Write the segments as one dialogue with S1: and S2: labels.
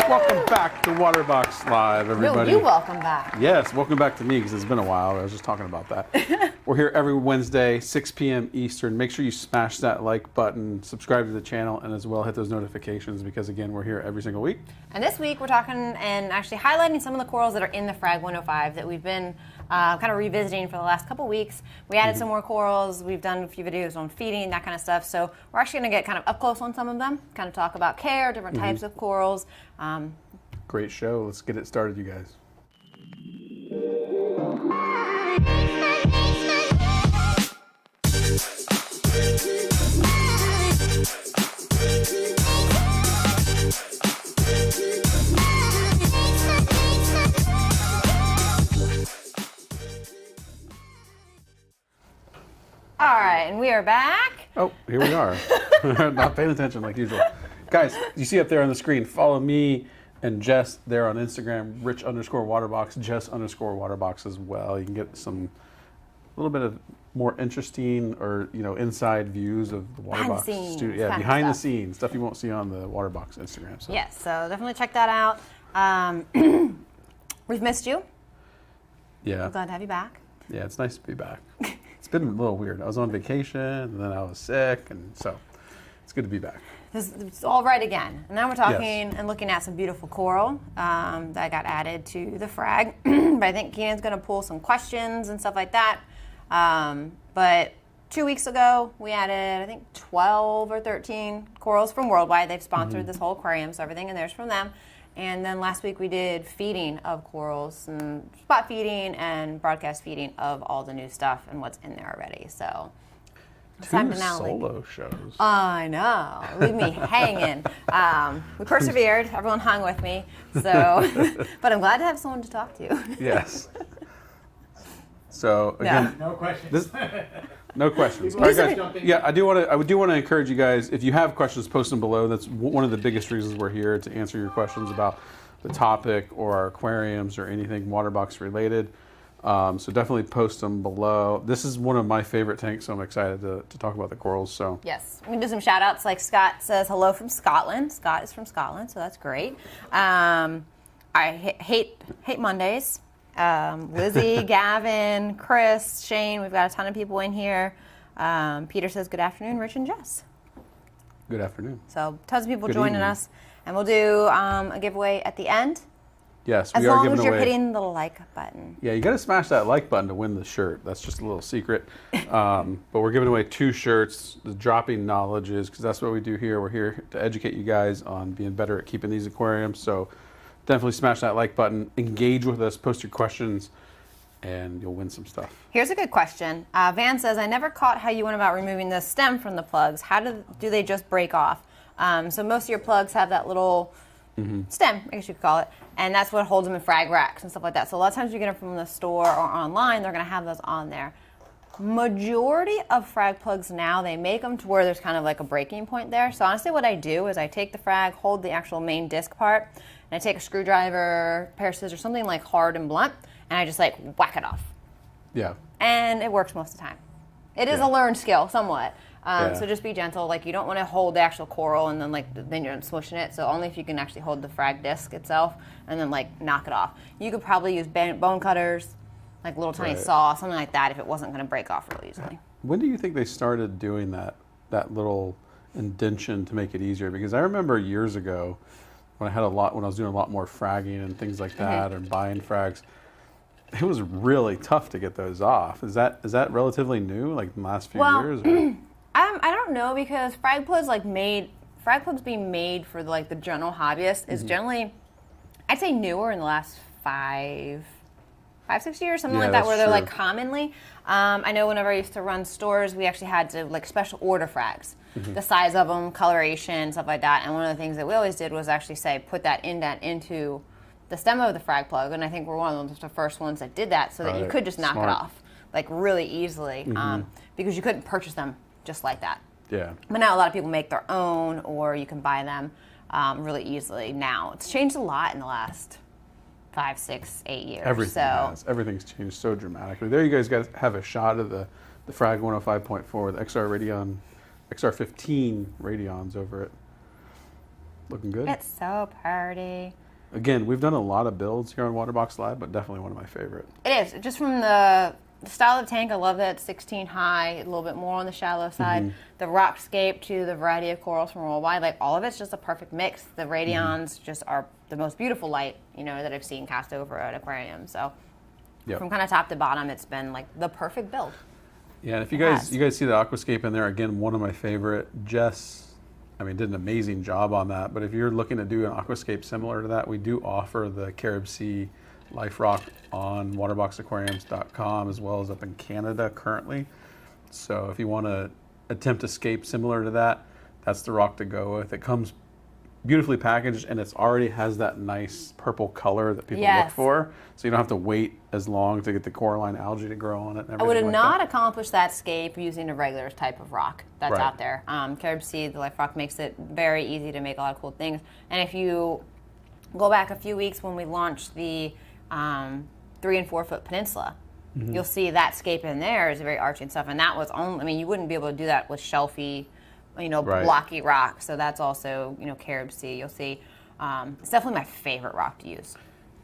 S1: Welcome back to Waterbox Live, everybody.
S2: No, you welcome back.
S1: Yes, welcome back to me because it's been a while. I was just talking about that. We're here every Wednesday, 6 p.m. Eastern. Make sure you smash that like button, subscribe to the channel, and as well hit those notifications because, again, we're here every single week.
S2: And this week we're talking and actually highlighting some of the corals that are in the FRAG 105 that we've been kind of revisiting for the last couple weeks. We added some more corals. We've done a few videos on feeding, that kind of stuff. So we're actually going to get kind of up close on some of them, kind of talk about care, different types of corals.
S1: Great show. Let's get it started, you guys.
S2: All right, and we are back.
S1: Oh, here we are. Not paying attention like usual. Guys, you see up there on the screen, follow me and Jess there on Instagram, Rich_Waterbox, Jess_Waterbox as well. You can get some little bit of more interesting or inside views of the Waterbox studio. Yeah, behind the scenes, stuff you won't see on the Waterbox Instagram. So.
S2: Yes, so definitely check that out. We've missed you.
S1: Yeah.
S2: I'm glad to have you back.
S1: Yeah, it's nice to be back. It's been a little weird. I was on vacation and then I was sick, and so it's good to be back.
S2: It's all right again. And now we're talking and looking at some beautiful coral that got added to the FRAG. But I think Keenan's going to pull some questions and stuff like that. But 2 weeks ago, we added, I think, 12 or 13 corals from Worldwide. They've sponsored this whole aquarium, so everything in there is from them. And then last week we did feeding of corals, and spot feeding and broadcast feeding of all the new stuff and what's in there already. So it's time
S1: Two
S2: to now
S1: solo shows.
S2: I know. Leave me hanging. We persevered. Everyone hung with me. So, but I'm glad to have someone to talk to.
S1: Yes. So again,
S3: No questions.
S1: no questions. All right, guys. Yeah, I do want to encourage you guys. If you have questions, post them below. That's one of the biggest reasons we're here, to answer your questions about the topic or our aquariums or anything Waterbox related. So definitely post them below. This is one of my favorite tanks, so I'm excited to talk about the corals. So
S2: Yes, we can do some shout outs. Like Scott says hello from Scotland. Scott is from Scotland, so that's great. I hate Mondays. Lizzie, Gavin, Chris, Shane, we've got a ton of people in here. Peter says good afternoon, Rich and Jess.
S1: good afternoon.
S2: So tons of people
S1: Good
S2: joining
S1: evening.
S2: us. And we'll do a giveaway at the end.
S1: Yes,
S2: As
S1: we are
S2: long
S1: giving
S2: as you're
S1: away.
S2: hitting the like button.
S1: Yeah, you got to smash that like button to win the shirt. That's just a little secret. But we're giving away 2 shirts. The dropping knowledge is, because that's what we do here. We're here to educate you guys on being better at keeping these aquariums. So definitely smash that like button. Engage with us. Post your questions, and you'll win some stuff.
S2: Here's a good question. Van says, I never caught how you went about removing the stem from the plugs. How do they just break off? So most of your plugs have that little stem, I guess you could call it, and that's what holds them in frag racks and stuff like that. So a lot of times you get them from the store or online, they're going to have those on there. Majority of frag plugs now, they make them to where there's kind of like a breaking point there. So honestly what I do is I take the frag, hold the actual main disc part, and I take a screwdriver, pair of scissors, something like hard and blunt, and I just like whack it off.
S1: Yeah.
S2: And it works most of the time. It is a learned skill, somewhat.
S1: Yeah.
S2: So just be gentle. Like you don't want to hold the actual coral and then you're smushing it. So only if you can actually hold the frag disc itself and then like knock it off. You could probably use bone cutters, like little tiny saw, something like that, if it wasn't going to break off really easily.
S1: When do you think they started doing that little indention to make it easier? Because I remember years ago when I was doing a lot more fragging and things like that, or buying frags, it was really tough to get those off. Is that relatively new, like in the last few years? Or?
S2: I don't know, because frag plugs being made for the general hobbyist is generally, I'd say, newer in the last 5, 6 years, something like that, where they're
S1: true.
S2: like commonly. I know whenever I used to run stores, we actually had to like special order frags, the size of them, coloration, stuff like that. And one of the things that we always did was actually say put that indent into the stem of the frag plug, and I think we're one of the first ones that did that, so that you could just knock it off like really easily, because you couldn't purchase them just like that.
S1: Yeah.
S2: But now a lot of people make their own, or you can buy them really easily now. It's changed a lot in the last 5, 6, 8 years.
S1: Everything has. Everything's changed so dramatically. There you guys have a shot of the FRAG 105.4 with XR15 radions over it. Looking good.
S2: It's so pretty.
S1: Again, we've done a lot of builds here on Waterbox Live, but definitely one of my favorite.
S2: It is. Just from the style of tank, I love that it's 16 high, a little bit more on the shallow side. The rockscape to the variety of corals from worldwide, like all of it's just a perfect mix. The radions just are the most beautiful light, that I've seen cast over at aquariums. So from kind of top to bottom, it's been like the perfect build.
S1: Yeah, and if you guys see the Aquascape in there, again, one of my favorite. Jess, did an amazing job on that. But if you're looking to do an Aquascape similar to that, we do offer the Carib Sea Life Rock on waterboxaquariums.com, as well as up in Canada currently. So if you want to attempt a scape similar to that, that's the rock to go with. It comes beautifully packaged, and it already has that nice purple color that people look for. So you don't have to wait as long to get the Coraline algae to grow on it. And
S2: I would have
S1: like
S2: not accomplished that scape using a regular type of rock that's out there. Carib Sea, the Life Rock, makes it very easy to make a lot of cool things. And if you go back a few weeks when we launched the 3 and 4 foot peninsula, you'll see that scape in there is very archy and stuff. And that was only, you wouldn't be able to do that with shelfy, blocky rock. So that's also, Carib Sea. You'll see, it's definitely my favorite rock to use.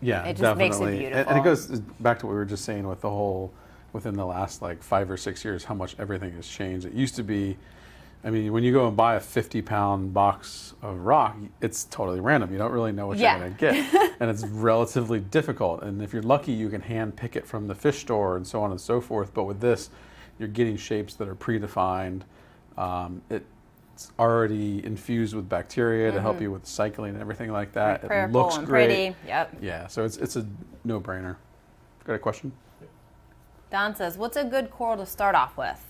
S1: Yeah,
S2: it just
S1: definitely
S2: makes it beautiful.
S1: And it goes back to what we were just saying with the whole, within the last 5 or 6 years, how much everything has changed. It used to be, when you go and buy a 50-pound box of rock, it's totally random. You don't really know what you're going to get. And it's relatively difficult. And if you're lucky, you can hand pick it from the fish store and so on and so forth. But with this, you're getting shapes that are predefined. It's already infused with bacteria to help you with cycling and everything like that. It looks
S2: and
S1: great.
S2: Pretty. Yep.
S1: Yeah, so it's a no-brainer. Got a question?
S2: Don says, what's a good coral to start off with?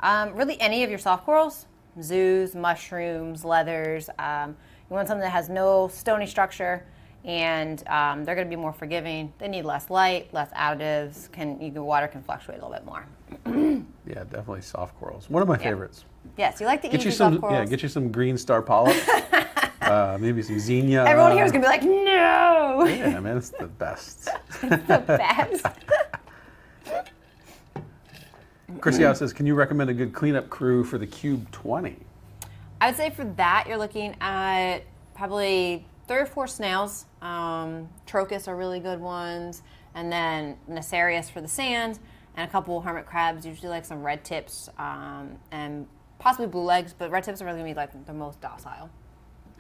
S2: Really any of your soft corals, zoos, mushrooms, leathers. You want something that has no stony structure, and they're going to be more forgiving. They need less light, less additives. Water can fluctuate a little bit more.
S1: Yeah, definitely soft corals. One of my favorites.
S2: Yes, you like the easy soft corals.
S1: Yeah, get you some green star polyp. Maybe some xenia.
S2: Everyone here is going to be like, no!
S1: Yeah, man, it's the best.
S2: It's the best.
S1: Chris Yao says, can you recommend a good cleanup crew for the Cube 20?
S2: I would say for that, you're looking at probably 3 or 4 snails. Trochus are really good ones. And then Necarius for the sand. And a couple hermit crabs, usually like some red tips and possibly blue legs. But red tips are really going to be the most docile.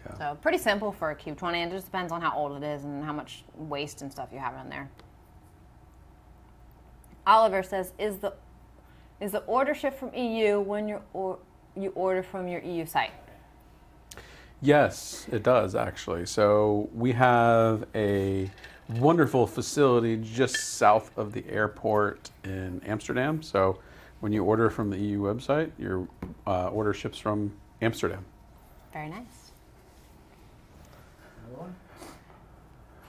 S2: Yeah. So pretty simple for a Cube 20. It just depends on how old it is and how much waste and stuff you have in there. Oliver says, is the order shipped from EU when you order from your EU site?
S1: Yes, it does actually. So we have a wonderful facility just south of the airport in Amsterdam. So when you order from the EU website, your order ships from Amsterdam.
S2: Very nice.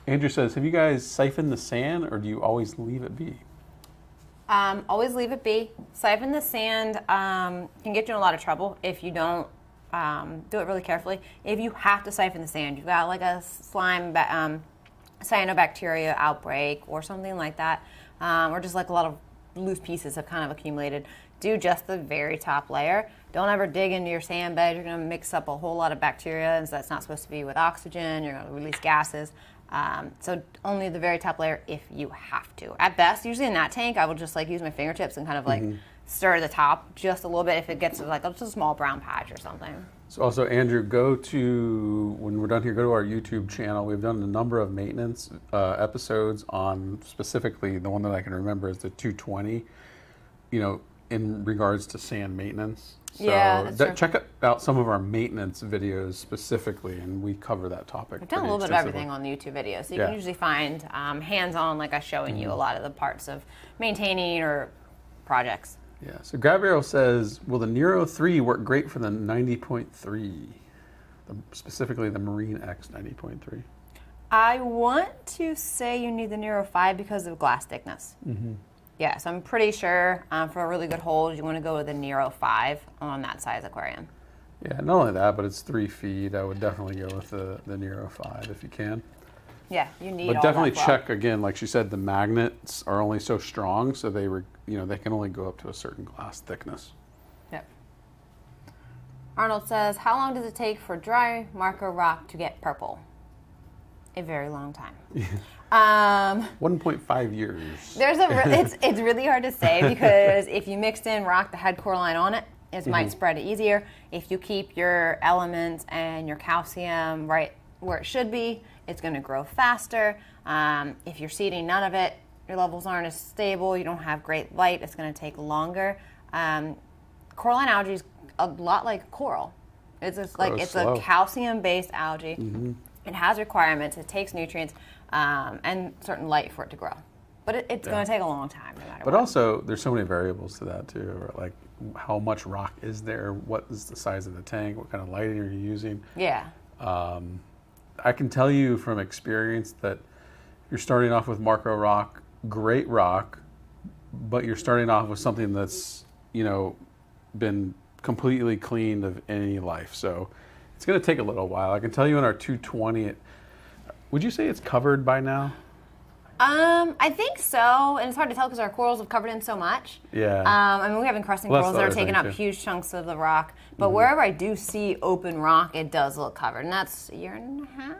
S1: Andrew says, have you guys siphoned the sand or do you always leave it be?
S2: Always leave it be. Siphon the sand can get you in a lot of trouble if you don't do it really carefully. If you have to siphon the sand, you've got like a slime cyanobacteria outbreak or something like that, or just like a lot of loose pieces have kind of accumulated, do just the very top layer. Don't ever dig into your sand bed. You're going to mix up a whole lot of bacteria, and so that's not supposed to be with oxygen. You're going to release gases. So only the very top layer if you have to. At best, usually in that tank, I will just use my fingertips and kind of stir the top just a little bit if it gets to just a small brown patch or something.
S1: So also, Andrew, when we're done here, go to our YouTube channel. We've done a number of maintenance episodes on specifically the one that I can remember is the 220, in regards to sand maintenance. So check out some of our maintenance videos specifically, and we cover that topic.
S2: We've done a little bit of everything on the YouTube videos, so you can usually find hands-on, like us showing you a lot of the parts of maintaining or projects.
S1: Yeah, so Gabriel says, will the Nero 3 work great for the 90.3? Specifically the Marine X 90.3?
S2: I want to say you need the Nero 5 because of glass thickness. Yeah, so I'm pretty sure for a really good hold, you want to go with the Nero 5 on that size aquarium.
S1: Yeah, not only that, but it's 3 feet. I would definitely go with the Nero 5 if you can.
S2: Yeah, you need.
S1: But definitely check again, like she said, the magnets are only so strong, so they can only go up to a certain glass thickness.
S2: Yep. Arnold says, how long does it take for dry marker rock to get purple? A very long time.
S1: 1.5 years.
S2: It's really hard to say because if you mixed in rock that had Coraline on it, it might spread easier. If you keep your elements and your calcium right where it should be, it's going to grow faster. If you're seeding none of it, your levels aren't as stable, you don't have great light, it's going to take longer. Coraline algae is a lot like coral. It's a calcium-based algae. It has requirements, it takes nutrients, and certain light for it to grow. But it's going to take a long time no matter what.
S1: But also, there's so many variables to that too, like how much rock is there, what is the size of the tank, what kind of lighting are you using.
S2: Yeah.
S1: I can tell you from experience that you're starting off with Marco rock, great rock, but you're starting off with something that's, been completely cleaned of any life. So it's going to take a little while. I can tell you in our 220, would you say it's covered by now?
S2: I think so, and it's hard to tell because our corals have covered in so much.
S1: Yeah.
S2: I mean, we have encrusting corals that are taking up huge chunks of the rock, but wherever I do see open rock, it does look covered, and that's a year and a half,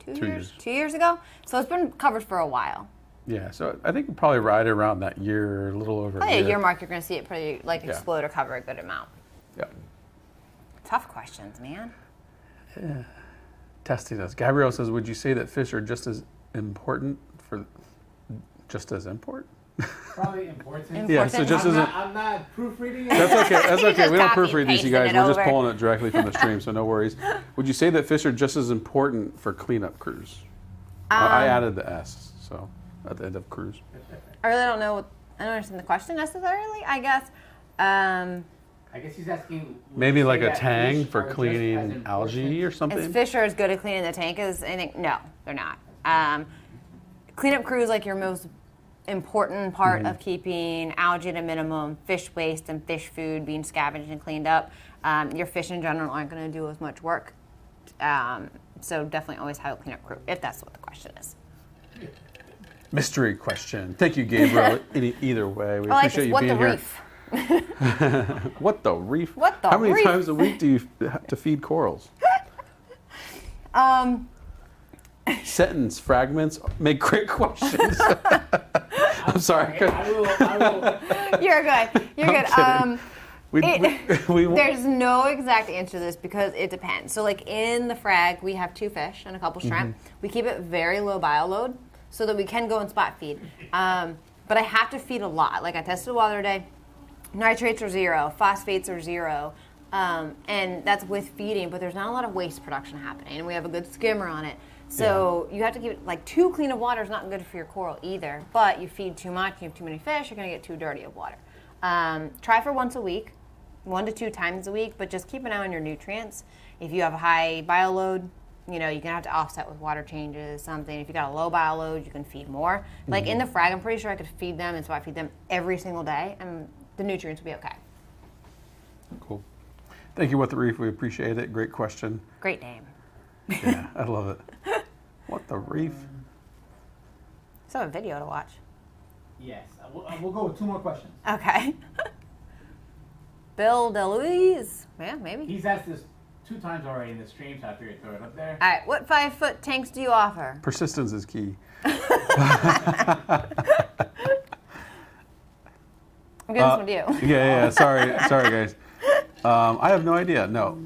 S2: 2 years? 2 years ago. So it's been covered for a while.
S1: Yeah, so I think probably right around that year, a little over
S2: a year mark, you're going to see it pretty explode or cover a good amount.
S1: Yeah.
S2: Tough questions, man.
S1: Yeah. Testing us. Gabrielle says, would you say that fish are just as important
S3: Probably important.
S1: Yeah, so just
S3: I'm not proofreading it.
S1: That's okay. That's okay. We don't proofread these, you guys. We're just
S2: over.
S1: pulling it directly from the stream, so no worries. Would you say that fish are just as important for cleanup crews? I added the S, so at the end of cruise.
S2: I really don't know. I don't understand the question necessarily. I guess
S3: he's asking.
S1: Maybe like a tang for cleaning algae or something.
S2: Is fish are as good at cleaning the tank as anything? No, they're not. Cleanup crew is like your most important part of keeping algae at a minimum, fish waste and fish food being scavenged and cleaned up. Your fish in general aren't going to do as much work. So definitely always have a cleanup crew, if that's what the question is.
S1: Mystery question. Thank you, Gabriel. Either way, we appreciate you being here. What the reef?
S2: What the
S1: How many
S2: reef?
S1: times a week do you have to feed corals? Sentence fragments make great questions. I'm sorry.
S3: I will.
S2: You're good. You're good.
S1: We
S2: There's no exact answer to this because it depends. So like in the frag, we have 2 fish and a couple shrimp. We keep it very low bioload so that we can go and spot feed. But I have to feed a lot. Like I tested water today. Nitrates are 0, phosphates are 0, and that's with feeding, but there's not a lot of waste production happening, and we have a good skimmer on it. So you have to keep it, like too clean of water is not good for your coral either, but you feed too much, you have too many fish, you're going to get too dirty of water. Try for once a week, 1 to 2 times a week, but just keep an eye on your nutrients. If you have a high bioload, you're going to have to offset with water changes, something. If you got a low bioload, you can feed more. Like in the frag, I'm pretty sure I could feed them, and so I feed them every single day, and the nutrients will be okay.
S1: Cool. Thank you, What the Reef. We appreciate it. Great question.
S2: Great name.
S1: Yeah, I love it. What the Reef?
S2: So a video to watch.
S3: Yes. We'll go with 2 more questions.
S2: Okay. Bill DeLuise. Yeah, maybe.
S3: He's asked this 2 times already in the stream, so I figured throw it up there.
S2: All right. What 5-foot tanks do you offer?
S1: Persistence is key.
S2: I'm giving this one to you.
S1: Yeah. Sorry, guys. I have no idea. No.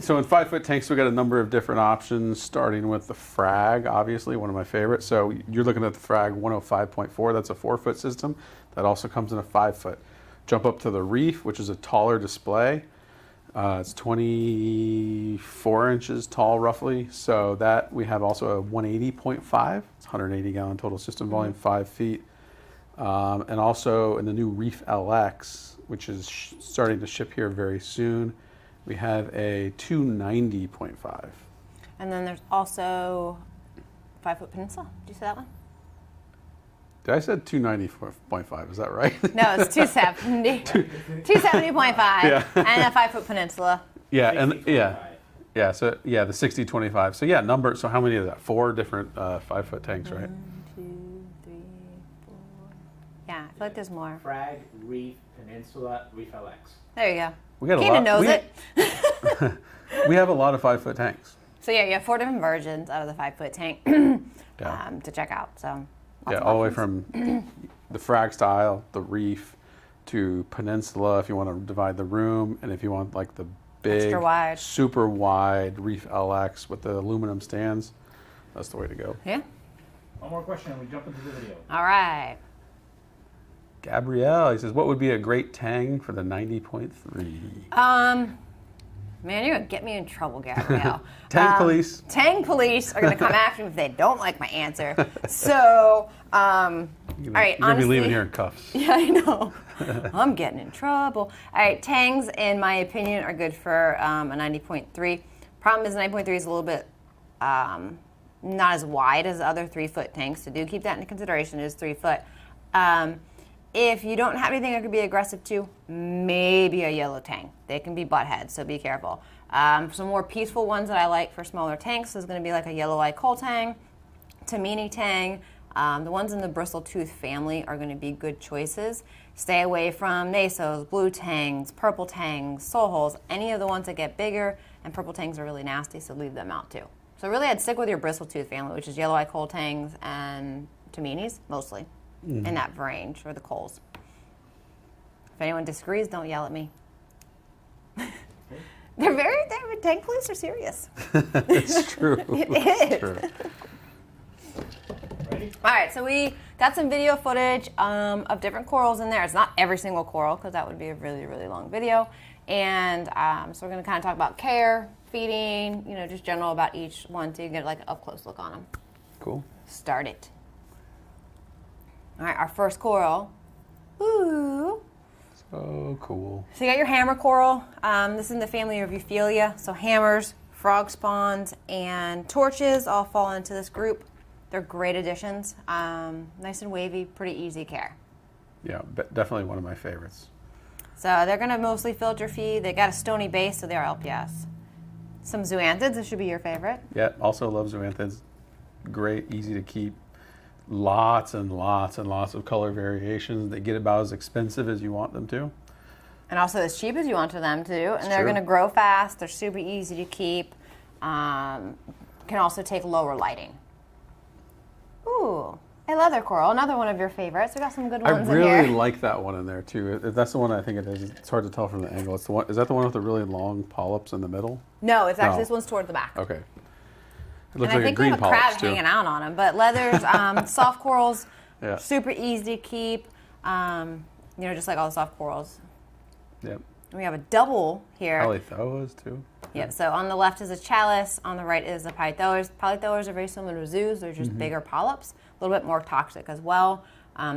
S1: So in 5-foot tanks, we got a number of different options, starting with the FRAG, obviously one of my favorites. So you're looking at the FRAG 105.4. That's a 4-foot system. That also comes in a 5-foot. Jump up to the Reef, which is a taller display. It's 24 inches tall, roughly. So that we have also a 180.5. It's 180 gallon total system volume, 5 feet. And also in the new Reef LX, which is starting to ship here very soon, we have a 290.5.
S2: And then there's also 5-foot peninsula. Did you say that one?
S1: Did I said 290.5? Is that right?
S2: No, it's 270. 270.5.
S1: Yeah.
S2: And a 5-foot peninsula.
S1: Yeah, and yeah. So yeah, the 60-25. So yeah, number. So how many is that? 4 different 5-foot tanks, right?
S2: 1, 2, 3, 4. Yeah, I feel like there's more.
S3: Frag, Reef, Peninsula, Reef LX.
S2: There you go.
S1: We got
S2: Keenan knows it.
S1: We have a lot of 5-foot tanks.
S2: So yeah, you have 4 different versions of the 5-foot tank
S1: Yeah.
S2: to check out. So
S1: Yeah,
S2: lots of
S1: all the way
S2: options.
S1: from the frag style, the reef, to peninsula if you want to divide the room, and if you want like the big,
S2: Extra wide.
S1: super wide reef LX with the aluminum stands, that's the way to go.
S2: Yeah.
S3: One more question and we jump into the video.
S2: All right.
S1: Gabrielle, he says, what would be a great tang for the 90.3?
S2: Man, you're gonna get me in trouble, Gabrielle.
S1: Tang police.
S2: Tang police are gonna come after me if they don't like my answer. So, all right,
S1: You're going to be
S2: honestly,
S1: leaving here in cuffs.
S2: yeah, I know. I'm getting in trouble. All right, tangs, in my opinion, are good for a 90.3. Problem is, 90.3 is a little bit not as wide as other 3-foot tanks, so do keep that into consideration. It is 3 foot. If you don't have anything that could be aggressive too, maybe a yellow tang. They can be butt heads, so be careful. Some more peaceful ones that I like for smaller tanks is going to be like a yellow eye coal tang, Tamini tang. The ones in the bristle tooth family are going to be good choices. Stay away from nasos, blue tangs, purple tangs, soul holes, any of the ones that get bigger, and purple tangs are really nasty, so leave them out too. So really I'd stick with your bristle tooth family, which is yellow eye coal tangs and Taminis, mostly, in that range, or the coals. If anyone disagrees, don't yell at me. Tank police are serious.
S1: It's true.
S2: It
S1: It's
S2: is.
S1: true.
S3: Ready?
S2: All right, so we got some video footage of different corals in there. It's not every single coral because that would be a really, really long video. And so we're going to kind of talk about care, feeding, just general about each one so you can get like an up-close look on them.
S1: Cool.
S2: Start it. All right, our first coral. Ooh.
S1: So cool.
S2: So you got your hammer coral. This is in the family of Euphyllia. So hammers, frog spawns, and torches all fall into this group. They're great additions. Nice and wavy, pretty easy care.
S1: Yeah, definitely one of my favorites.
S2: So they're going to mostly filter feed. They got a stony base, so they are LPS. Some zoanthids, this should be your favorite.
S1: Yeah, also love zoanthids. Great, easy to keep. Lots and lots and lots of color variations. They get about as expensive as you want them to.
S2: And also as cheap as you want to them too. And they're
S1: true.
S2: going to grow fast. They're super easy to keep. Can also take lower lighting. Ooh, a leather coral, another one of your favorites. We got some good
S1: I
S2: ones in
S1: really
S2: here.
S1: like that one in there too. That's the one I think it is. It's hard to tell from the angle. It's the one. Is that the one with the really long polyps in the middle?
S2: No, it's actually
S1: No.
S2: this one's toward the back.
S1: Okay. It
S2: And
S1: looks
S2: I
S1: like a
S2: think we
S1: green
S2: have a crab
S1: polyps too.
S2: hanging out on them. But leathers, soft corals,
S1: Yeah.
S2: super easy to keep. Just like all the soft corals.
S1: Yep.
S2: We have a double here.
S1: Polythoas too.
S2: Yep, so on the left is a chalice, on the right is a polythoas. Polythoas are very similar to zoos, they're just bigger polyps, a little bit more toxic as well.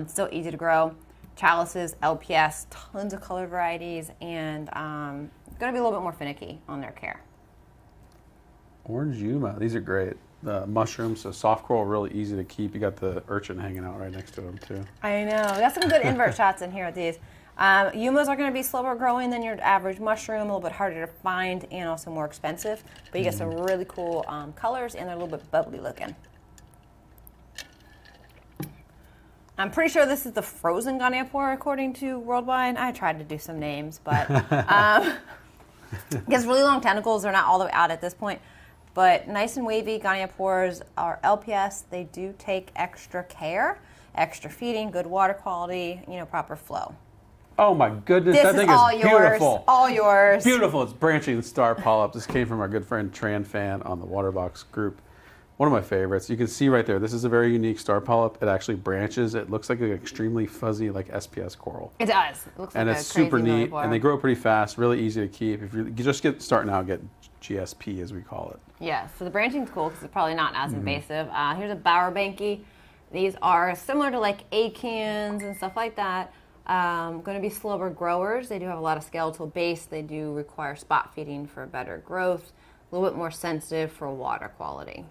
S2: Still easy to grow. Chalices, LPS, tons of color varieties, and going to be a little bit more finicky on their care.
S1: Orange Yuma. These are great. The mushrooms, so soft coral, really easy to keep. You got the urchin hanging out right next to them too.
S2: I know, we got some good invert shots in here with these. Yumas are going to be slower growing than your average mushroom, a little bit harder to find, and also more expensive. But you get some really cool colors, and they're a little bit bubbly looking. I'm pretty sure this is the frozen goniapora according to Worldwide. I tried to do some names, but it gets really long tentacles. They're not all the way out at this point. But nice and wavy gonioporas are LPS. They do take extra care, extra feeding, good water quality, proper flow.
S1: Oh my goodness,
S2: This
S1: that
S2: is
S1: thing
S2: all
S1: is
S2: yours.
S1: beautiful.
S2: All yours.
S1: Beautiful. It's branching star polyp. This came from our good friend Tran Fan on the Waterbox group. One of my favorites. You can see right there, this is a very unique star polyp. It actually branches. It looks like an extremely fuzzy, like SPS coral.
S2: It does. It looks
S1: And
S2: like
S1: it's
S2: a crazy
S1: super neat,
S2: goniophora.
S1: and they grow pretty fast, really easy to keep. If you just get starting out, get GSP as we call it.
S2: Yeah, so the branching's cool because it's probably not as invasive. Here's a Bowerbanky. These are similar to like acans and stuff like that. Going to be slower growers. They do have a lot of skeletal base. They do require spot feeding for better growth. A little bit more sensitive for water quality.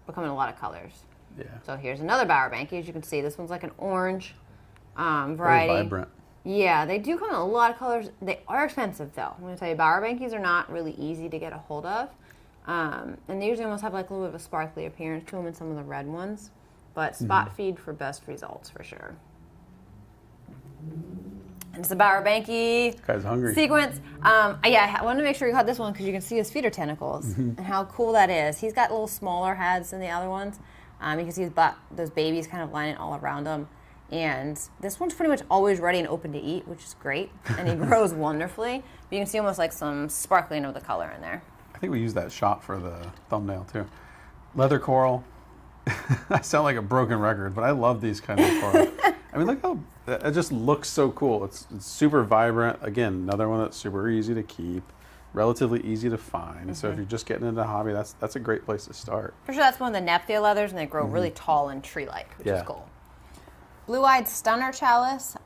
S2: Becoming a lot of colors.
S1: Yeah.
S2: So here's another Bowerbanky. As you can see, this one's like an orange variety.
S1: Very vibrant.
S2: Yeah, they do come in a lot of colors. They are expensive, though. I'm going to tell you, Bowerbankies are not really easy to get a hold of. And they usually almost have like a little bit of a sparkly appearance to them in some of the red ones. But spot feed for best results, for sure. It's the Bower Banky
S1: Guy's hungry.
S2: sequence. Yeah, I wanted to make sure you caught this one because you can see his feeder tentacles and how cool that is. He's got little smaller heads than the other ones. You can see those babies kind of lining all around him. And this one's pretty much always ready and open to eat, which is great. And he grows wonderfully. But you can see almost like some sparkling of the color in there.
S1: I think we used that shot for the thumbnail too. Leather coral. I sound like a broken record, but I love these kind of corals. I mean, look how it just looks so cool. It's super vibrant. Again, another one that's super easy to keep, relatively easy to find. So if you're just getting into the hobby, that's a great place to start.
S2: For sure, that's one of the Nephthia leathers, and they grow really tall and tree-like, which is cool. Blue-eyed stunner chalice.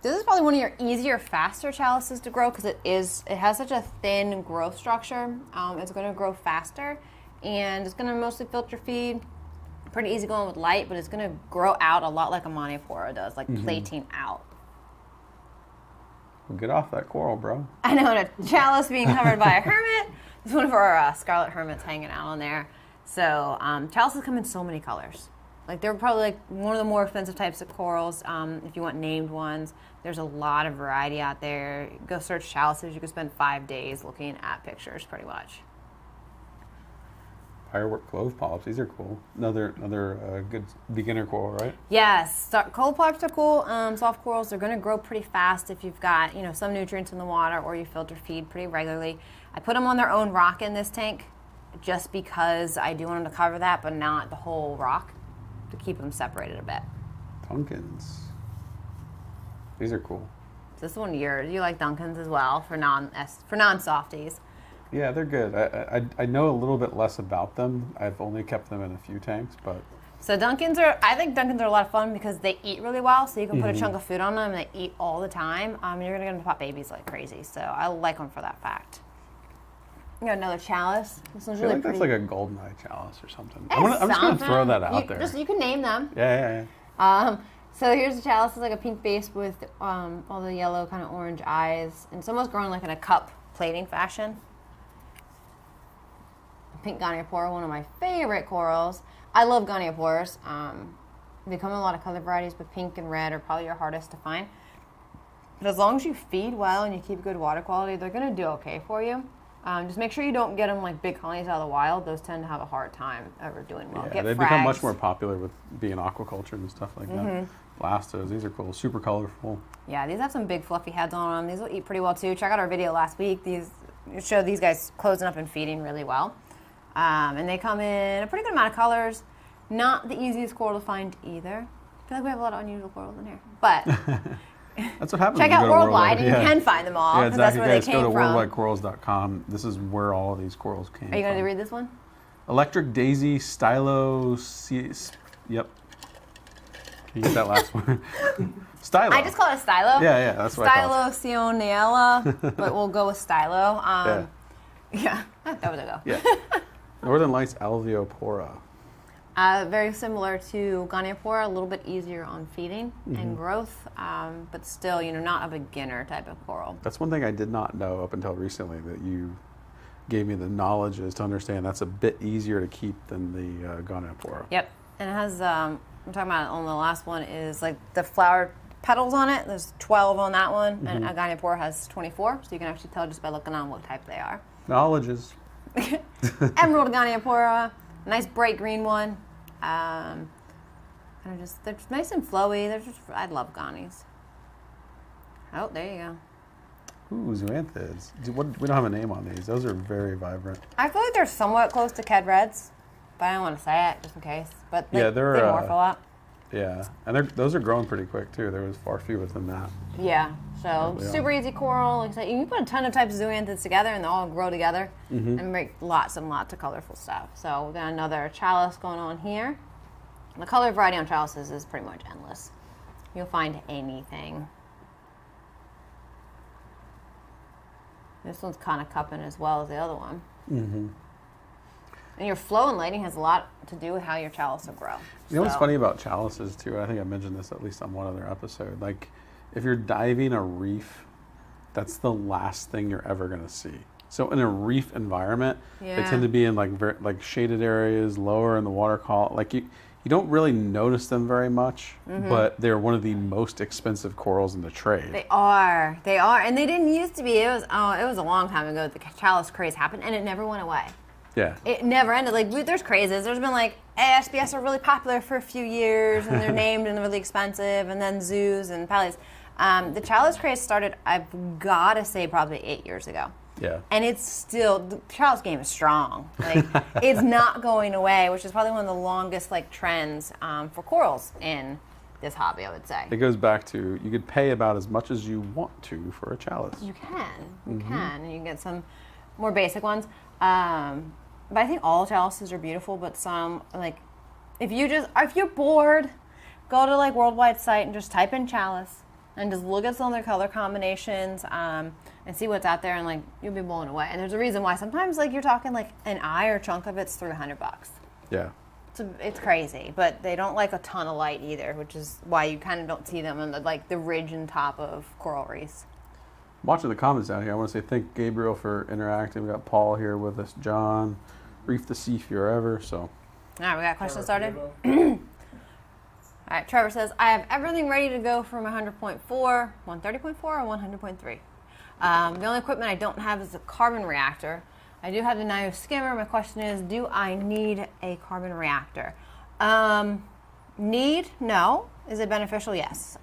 S2: This is probably one of your easier, faster chalices to grow because it has such a thin growth structure. It's going to grow faster, and it's going to mostly filter feed. Pretty easy going with light, but it's going to grow out a lot like a Monopora does, like plating out.
S1: Well, get off that coral, bro.
S2: I know, and a chalice being covered by a hermit. It's one of our scarlet hermits hanging out on there. So chalices come in so many colors. Like they're probably like one of the more expensive types of corals. If you want named ones, there's a lot of variety out there. Go search chalices. You can spend 5 days looking at pictures, pretty much.
S1: Firework clove polyps. These are cool. Another good beginner coral, right?
S2: Yes, clove polyps are cool. Soft corals, they're going to grow pretty fast if you've got some nutrients in the water or you filter feed pretty regularly. I put them on their own rock in this tank just because I do want them to cover that, but not the whole rock, to keep them separated a bit.
S1: Pumpkins. These are cool.
S2: This one you like Duncans as well for non-softies.
S1: Yeah, they're good. I know a little bit less about them. I've only kept them in a few tanks, but...
S2: So I think Duncans are a lot of fun because they eat really well, so you can put a chunk of food on them and they eat all the time. You're going to get them to pop babies like crazy, so I like them for that fact. You got another chalice. This one's really pretty.
S1: That's like a goldeneye chalice or something. I'm just going to throw that out there.
S2: You can name them.
S1: Yeah.
S2: So here's the chalice. It's like a pink base with all the yellow kind of orange eyes. And it's almost growing like in a cup plating fashion. Pink Goniopora, one of my favorite corals. I love Gonioporas. They come in a lot of color varieties, but pink and red are probably your hardest to find. But as long as you feed well and you keep good water quality, they're going to do okay for you. Just make sure you don't get them like big colonies out of the wild. Those tend to have a hard time ever doing well.
S1: Yeah, they've become much more popular with being aquaculture and stuff like that. Blastos, these are cool, super colorful.
S2: Yeah, these have some big fluffy heads on them. These will eat pretty well too. Check out our video last week. These show these guys closing up and feeding really well. And they come in a pretty good amount of colors. Not the easiest coral to find either. I feel like we have a lot of unusual corals in here. But
S1: that's what happens.
S2: Check out Worldwide and you can find them all.
S1: Yeah, exactly.
S2: That's where
S1: Guys,
S2: they came
S1: go to
S2: from.
S1: worldwidecorals.com. This is where all of these corals came from.
S2: Are you going to read this one?
S1: Electric Daisy Stylo. Yep. Can you get that last one? Stylo.
S2: I just call it a stylo.
S1: Yeah, that's what I call it.
S2: Stylocionella, but we'll go with stylo. Yeah, that was a go.
S1: Yeah. Northern Lights Alveopora.
S2: Very similar to Goniopora, a little bit easier on feeding and growth, but still, not a beginner type of coral.
S1: That's one thing I did not know up until recently that you gave me the knowledge is to understand that's a bit easier to keep than the Goniopora.
S2: Yep, and it has, I'm talking about on the last one, is like the flower petals on it. There's 12 on that one, and a Goniopora has 24, so you can actually tell just by looking on what type they are.
S1: Knowledges.
S2: Emerald Goniopora, nice bright green one. They're just nice and flowy. I love Gonies. Oh, there you go.
S1: Ooh, zoanthids. We don't have a name on these. Those are very vibrant.
S2: I feel like they're somewhat close to Ked Reds, but I don't want to say it just in case. But they morph a lot.
S1: Yeah, and those are growing pretty quick too. There was far fewer than that.
S2: Yeah, so super easy coral. Like I said, you can put a ton of types of zoanthids together and they all grow together and make lots and lots of colorful stuff. So we've got another chalice going on here. The color variety on chalices is pretty much endless. You'll find anything. This one's kind of cupping as well as the other one. And your flow and lighting has a lot to do with how your chalice will grow.
S1: You know what's funny about chalices too? I think I mentioned this at least on one other episode. Like, if you're diving a reef, that's the last thing you're ever going to see. So in a reef environment, they tend to be in like shaded areas, lower in the water column. Like you You don't really notice them very much, but they're one of the most expensive corals in the trade.
S2: They are, and they didn't used to be. It was a long time ago that the chalice craze happened, and it never went away.
S1: Yeah.
S2: It never ended. Like, there's crazes. There's been like SBS are really popular for a few years, and they're named and really expensive, and then zoos and pallies. The chalice craze started, I've got to say, probably 8 years ago.
S1: Yeah.
S2: And it's still, the chalice game is strong. Like, it's not going away, which is probably one of the longest like trends for corals in this hobby, I would say.
S1: It goes back to, you could pay about as much as you want to for a chalice.
S2: You can, and you can get some more basic ones. But I think all chalices are beautiful, but some, like, if you're bored, go to like Worldwide Site and just type in chalice and just look at some of their color combinations and see what's out there, and like you'll be blown away. And there's a reason why sometimes like you're talking like an eye or chunk of it's $300.
S1: Yeah.
S2: It's crazy, but they don't like a ton of light either, which is why you kind of don't see them on the ridge and top of coral reefs.
S1: Watching the comments down here, I want to say thank Gabriel for interacting. We got Paul here with us, John, Reef the Sea if you're ever. So.
S2: All right, we got questions started. All right, Trevor says, I have everything ready to go from 100.4, 130.4, or 100.3. The only equipment I don't have is a carbon reactor. I do have the Nio skimmer. My question is, do I need a carbon reactor? Need? No. Is it beneficial? Yes.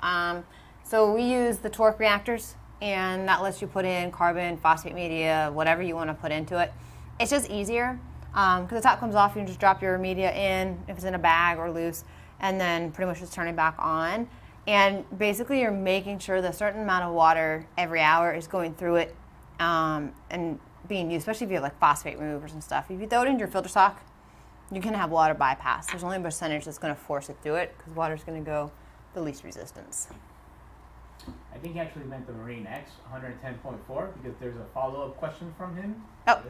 S2: So we use the torque reactors, and that lets you put in carbon, phosphate media, whatever you want to put into it. It's just easier because the top comes off. You can just drop your media in if it's in a bag or loose, and then pretty much just turn it back on. And basically you're making sure that a certain amount of water every hour is going through it and being used, especially if you have like phosphate removers and stuff. If you throw it into your filter sock, you can have water bypass. There's only a percentage that's going to force it through it because water's going to go the least resistance.
S3: I think he actually meant the Marine X 110.4 because there's a follow-up question from him.
S2: Oh.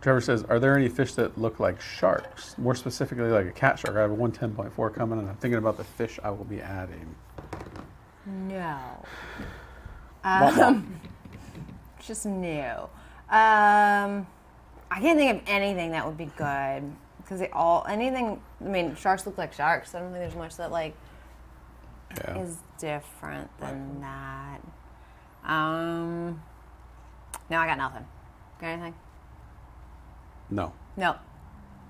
S1: Trevor says, are there any fish that look like sharks? More specifically, like a cat shark. I have a 110.4 coming, and I'm thinking about the fish I will be adding.
S2: No.
S1: Wah-wah.
S2: Just no. I can't think of anything that would be good because sharks look like sharks. I don't think there's much that is different than that. No, I got nothing. Got anything?
S1: No.
S2: No.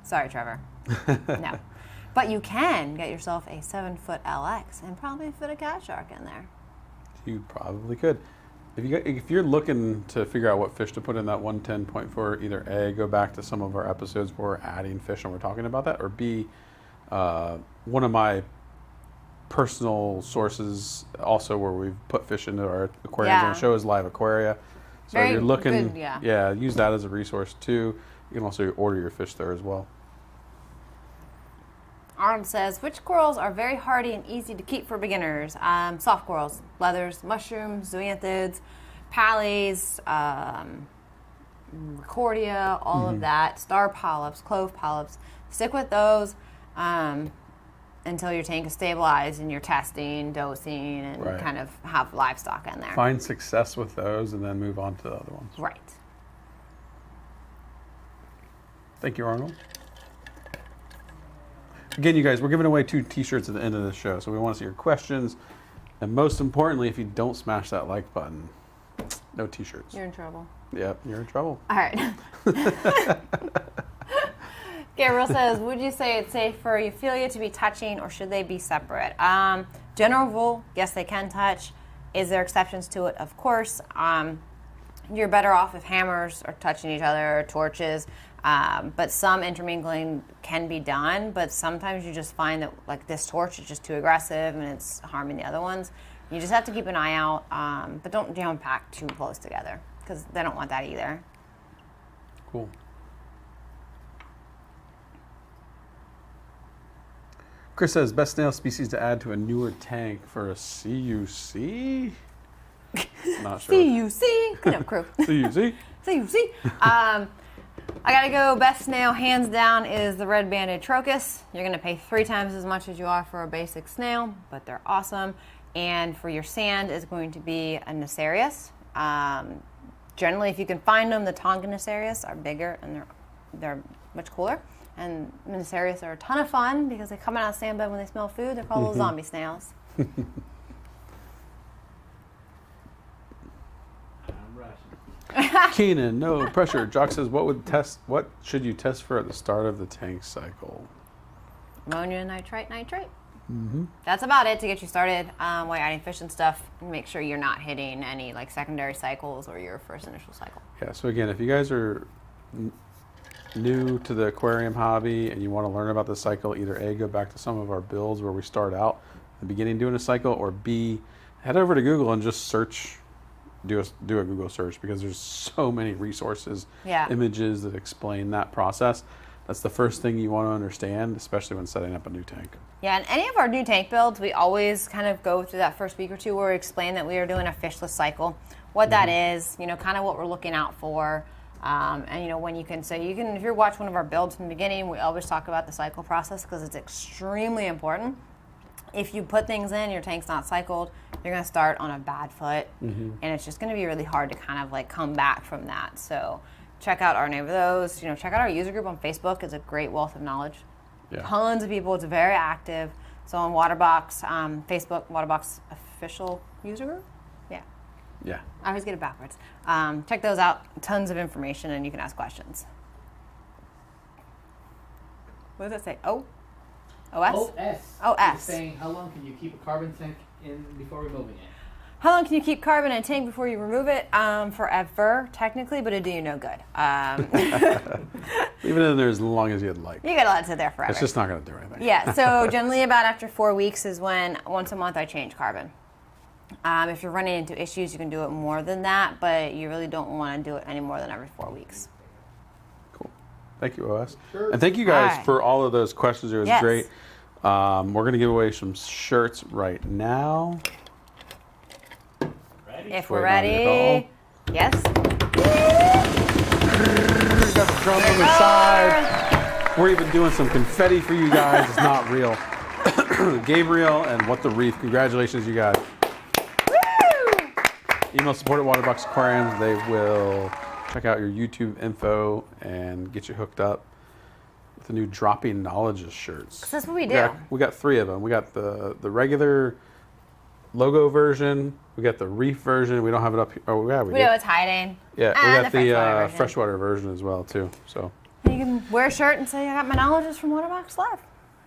S2: Sorry, Trevor. No. But you can get yourself a 7-foot LX and probably fit a cat shark in there.
S1: You probably could. If you're looking to figure out what fish to put in that 110.4, either A, go back to some of our episodes where we're adding fish and we're talking about that, or B, one of my personal sources also where we've put fish into our aquariums on the show is Live Aquaria. So if you're looking,
S2: good,
S1: use that as a resource too. You can also order your fish there as well.
S2: Arnold says, which corals are very hardy and easy to keep for beginners? Soft corals, leathers, mushrooms, zoanthids, pallies, recordia, all of that, star polyps, clove polyps. Stick with those until your tank is stabilized and you're testing, dosing, and kind of have livestock in there.
S1: Find success with those and then move on to the other ones.
S2: Right.
S1: Thank you, Arnold. Again, you guys, we're giving away 2 t-shirts at the end of the show, so we want to see your questions. And most importantly, if you don't smash that like button, no t-shirts.
S2: You're in trouble.
S1: Yep, you're in trouble.
S2: All right. Gabriel says, would you say it's safe for euphyllia to be touching, or should they be separate? General rule, yes, they can touch. Is there exceptions to it? Of course. You're better off if hammers are touching each other, or torches. But some intermingling can be done, but sometimes you just find that like this torch is just too aggressive and it's harming the other ones. You just have to keep an eye out, but don't jam pack too close together because they don't want that either.
S1: Cool. Chris says, best snail species to add to a newer tank for a CUC? Not sure.
S2: CUC. Clean up crew.
S1: CUC?
S2: CUC. I gotta go. Best snail, hands down, is the red-banded trochus. You're gonna pay 3 times as much as you are for a basic snail, but they're awesome. And for your sand is going to be a Necarius. Generally, if you can find them, the Tonga Necarius are bigger and they're much cooler. And Meniserius are a ton of fun because they come out of the sand bed when they smell food. They're called little zombie snails.
S3: I'm rushing.
S1: Keenan, no pressure. Jock says, what should you test for at the start of the tank cycle?
S2: Ammonia, nitrite. That's about it to get you started while you're adding fish and stuff. And make sure you're not hitting any like secondary cycles or your first initial cycle.
S1: Yeah, so again, if you guys are new to the aquarium hobby and you want to learn about the cycle, either A, go back to some of our builds where we start out at the beginning doing a cycle, or B, head over to Google and just search, do a Google search, because there's so many resources, images that explain that process. That's the first thing you want to understand, especially when setting up a new tank.
S2: Yeah, and any of our new tank builds, we always kind of go through that first week or two where we explain that we are doing a fishless cycle, what that is, you know, kind of what we're looking out for. And you know, when you can, so you can, if you watch one of our builds from the beginning, we always talk about the cycle process because it's extremely important. If you put things in, your tank's not cycled, you're going to start on a bad foot, and it's just going to be really hard to kind of like come back from that. So check out our name of those, you know, check out our user group on Facebook. It's a great wealth of knowledge. Yeah. Tons of people, it's very active. So on Waterbox, Facebook, Waterbox official user group. Yeah. I always get it backwards. Check those out. Tons of information, and you can ask questions. What does it say? OS?
S3: OS.
S2: OS.
S3: It's saying, how long can you keep a carbon tank in before removing it?
S2: How long can you keep carbon in a tank before you remove it? Forever, technically, but it'd do you no good.
S1: Leave it in there as long as you'd like.
S2: You gotta let it sit there forever.
S1: It's just not gonna do anything.
S2: Yeah, so generally about after 4 weeks is when once a month I change carbon. If you're running into issues, you can do it more than that, but you really don't want to do it any more than every 4 weeks.
S1: Cool. Thank you, OS.
S3: Sure.
S1: And thank you guys for all of those questions. It was great. We're going to give away some shirts right now.
S3: Ready?
S2: If we're ready. Yes.
S1: Got the drums on the side. We're even doing some confetti for you guys. It's not real. Gabriel and What the Reef. Congratulations, you guys. Email support at Waterbox Aquariums. They will check out your YouTube info and get you hooked up with the new Dropping Knowledges shirts.
S2: That's what we do.
S1: We got 3 of them. We got the regular logo version. We got the reef version. We don't have it up here. Oh, yeah, we do.
S2: It's hiding.
S1: Yeah, we got the freshwater version as well, too. So
S2: you can wear a shirt and say, I got my knowledges from Waterbox Live.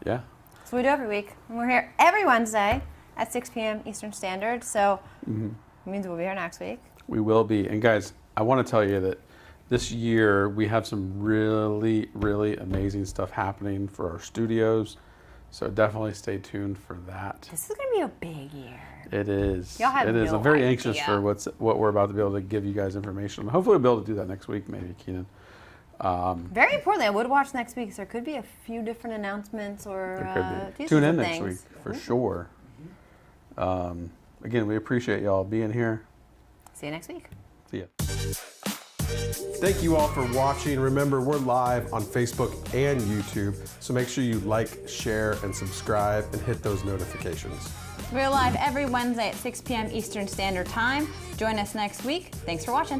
S1: Yeah.
S2: That's what we do every week. And we're here every Wednesday at 6 p.m. Eastern Standard. So it means we'll be here next week.
S1: We will be. And guys, I want to tell you that this year we have some really, really amazing stuff happening for our studios. So definitely stay tuned for that.
S2: This is going to be a big year.
S1: It is.
S2: Y'all have
S1: it is.
S2: no
S1: I'm very
S2: idea.
S1: anxious for what we're about to be able to give you guys information on. Hopefully we'll be able to do that next week, maybe, Keenan.
S2: Very importantly, I would watch next week, so there could be a few different announcements or
S1: tune in next week for sure. Again, we appreciate y'all being here.
S2: See you next week.
S1: See ya.
S4: Thank you all for watching. Remember, we're live on Facebook and YouTube, so make sure you like, share, and subscribe, and hit those notifications.
S5: We're live every Wednesday at 6 p.m. Eastern Standard Time. Join us next week. Thanks for watching.